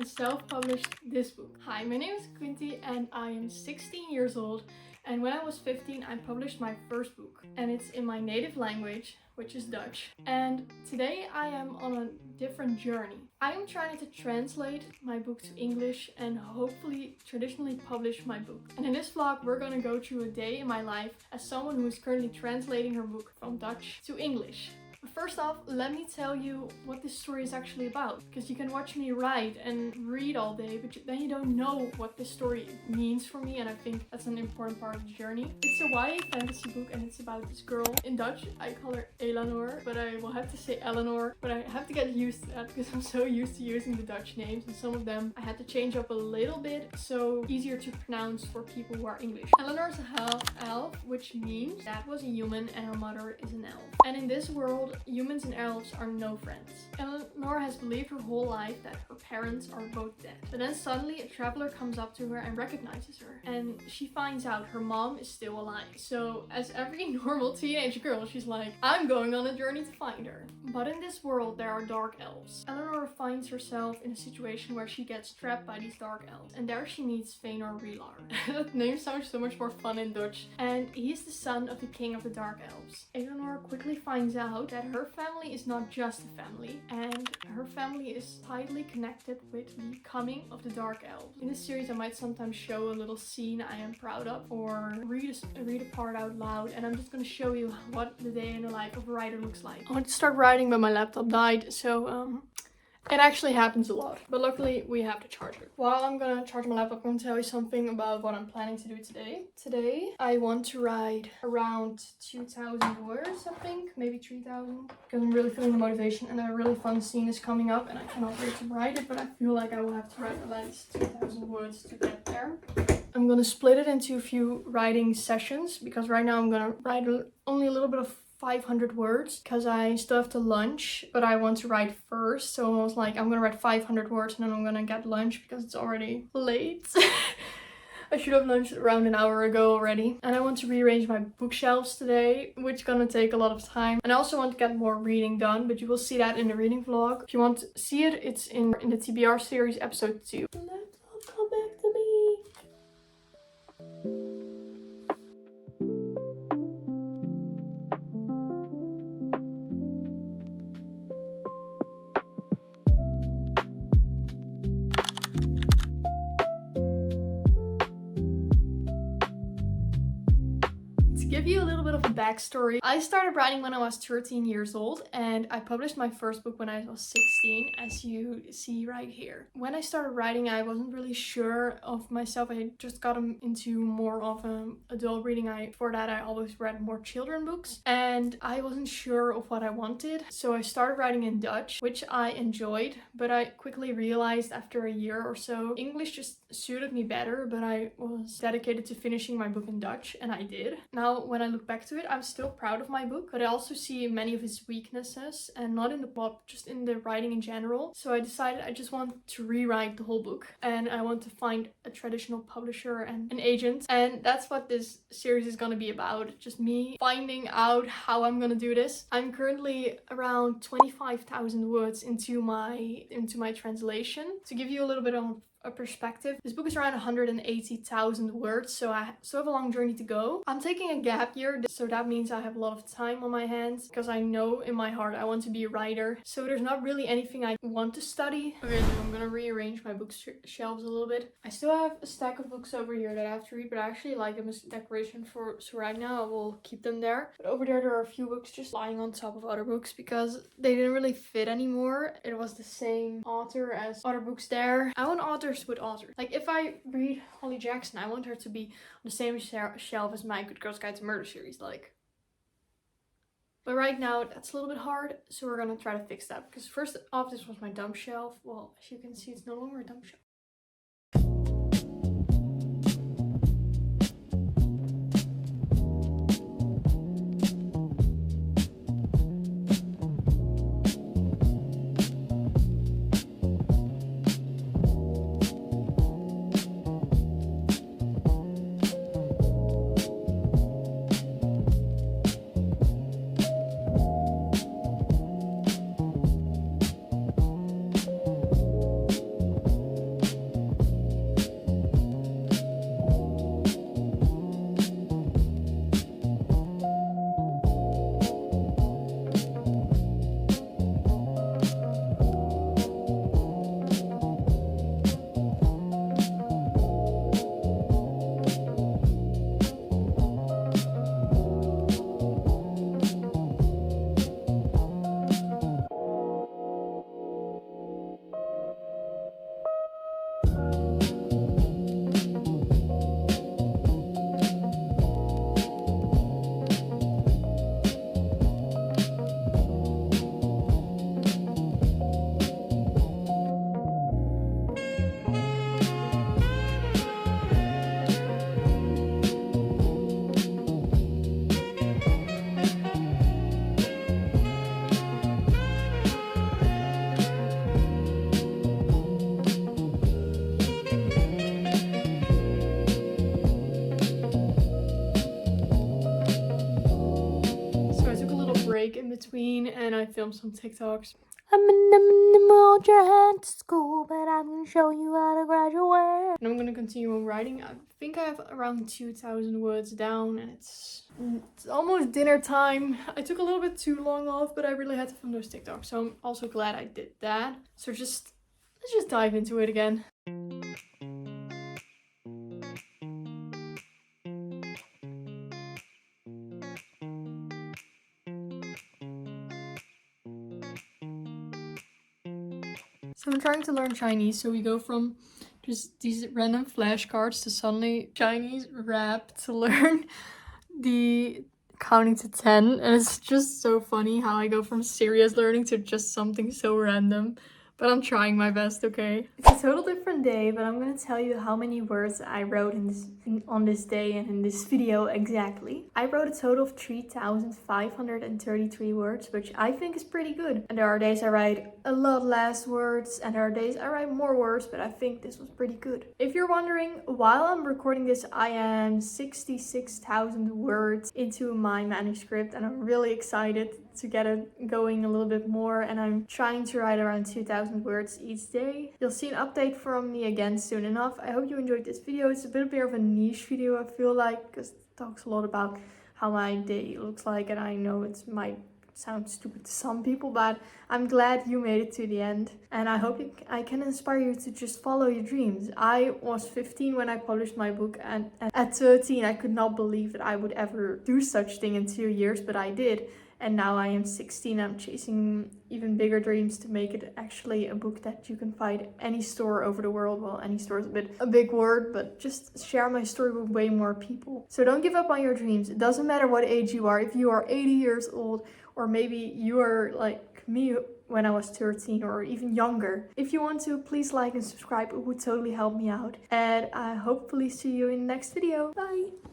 and self-published this book. Hi, my name is Quinty and I am 16 years old, and when I was 15 I published my first book, and it's in my native language, which is Dutch. And today I am on a different journey. I am trying to translate my book to English and hopefully traditionally publish my book. And in this vlog we're gonna go through a day in my life as someone who is currently translating her book from Dutch to English. But first off, let me tell you what this story is actually about, because you can watch me write and read all day, but then you don't know what this story means for me, and I think that's an important part of the journey. It's a YA fantasy book and it's about this girl. In Dutch, I call her Eleanor, but I will have to say Eleanor, but I have to get used to that because I'm so used to using the Dutch names, and some of them I had to change up a little bit so easier to pronounce for people who are English. Eleanor is a half elf, which means dad was a human and her mother is an elf. And in this world, humans and elves are no friends. Eleanor has believed her whole life that her parents are both dead. But then suddenly a traveler comes up to her and recognizes her. And she finds out her mom is still alive. So as every normal teenage girl, she's like, I'm going on a journey to find her. But in this world, there are dark elves. Eleanor finds herself in a situation where she gets trapped by these dark elves. And there she meets Fëanor R'hllor. That name sounds so much more fun in Dutch. And he's the son of the king of the dark elves. Eleanor quickly finds out that her family is not just a family, and her family is tightly connected with the coming of the dark elves. In this series I might sometimes show a little scene I am proud of, or read a part out loud, and I'm just going to show you what the day in the life of a writer looks like. I went to start writing but my laptop died, so it actually happens a lot, but luckily we have the charger. While I'm gonna charge my laptop, I'm gonna tell you something about what I'm planning to do today. Today, I want to write around 2,000 words, I think, maybe 3,000, because I'm really feeling the motivation, and a really fun scene is coming up, and I cannot wait to write it, but I feel like I will have to write at least 2,000 words to get there. I'm gonna split it into a few writing sessions, because right now I'm gonna write only a little bit of 500 words because I still have to lunch, but I want to write first. So I was like, I'm gonna write 500 words and then I'm gonna get lunch because it's already late. I should have lunched around an hour ago already. And I want to rearrange my bookshelves today, which is gonna take a lot of time. And I also want to get more reading done, but you will see that in the reading vlog. If you want to see it, it's in the TBR series episode 2. Let's all come back to me. Give you a little bit of a backstory. I started writing when I was 13 years old, and I published my first book when I was 16, as you see right here. When I started writing, I wasn't really sure of myself. I just got into more of adult reading. Before that, I always read more children books, and I wasn't sure of what I wanted. So I started writing in Dutch, which I enjoyed, but I quickly realized after a year or so, English just suited me better, but I was dedicated to finishing my book in Dutch, and I did. Now, when I look back to it, I'm still proud of my book, but I also see many of its weaknesses, and not in the plot, just in the writing in general. So I decided I just want to rewrite the whole book, and I want to find a traditional publisher and an agent, and that's what this series is gonna be about. Just me finding out how I'm gonna do this. I'm currently around 25,000 words into my translation. To give you a little bit of a perspective, this book is around 180,000 words, so I still have a long journey to go. I'm taking a gap year, so that means I have a lot of time on my hands, because I know in my heart I want to be a writer. So there's not really anything I want to study. Okay, so I'm gonna rearrange my bookshelves a little bit. I still have a stack of books over here that I have to read, but I actually like them as decoration so right now I will keep them there. But over there are a few books just lying on top of other books because they didn't really fit anymore. It was the same author as other books there. I want authors with authors. Like if I read Holly Jackson, I want her to be on the same shelf as my Good Girls Guide to Murder series, like. But right now that's a little bit hard, so we're gonna try to fix that, because first off, this was my dump shelf. Well, as you can see, it's no longer a dump shelf. In between and I filmed some TikToks. I'm gonna hold your hand to school, but I'm gonna show you how to graduate. And I'm gonna continue on writing. I think I have around 2,000 words down and it's almost dinner time. I took a little bit too long off, but I really had to film those TikToks, so I'm also glad I did that. So let's just dive into it again. So I'm trying to learn Chinese, so we go from just these random flashcards to suddenly Chinese rap to learn the counting to 10, and it's just so funny how I go from serious learning to just something so random. But I'm trying my best, okay? It's a total different day, but I'm gonna tell you how many words I wrote on this day and in this video exactly. I wrote a total of 3,533 words, which I think is pretty good. And there are days I write a lot less words, and there are days I write more words, but I think this was pretty good. If you're wondering, while I'm recording this, I am 66,000 words into my manuscript, and I'm really excited to get it going a little bit more, and I'm trying to write around 2,000 words each day. You'll see an update from me again soon enough. I hope you enjoyed this video. It's a bit of a niche video, I feel like, because it talks a lot about how my day looks like, and I know it might sound stupid to some people, but I'm glad you made it to the end, and I hope I can inspire you to just follow your dreams. I was 15 when I published my book, and at 13 I could not believe that I would ever do such thing in 2 years, but I did. And now I am 16, I'm chasing even bigger dreams to make it actually a book that you can find any store over the world. Well, any store is a big word, but just share my story with way more people. So don't give up on your dreams. It doesn't matter what age you are. If you are 80 years old, or maybe you are like me when I was 13 or even younger. If you want to, please like and subscribe. It would totally help me out. And I hopefully see you in the next video. Bye!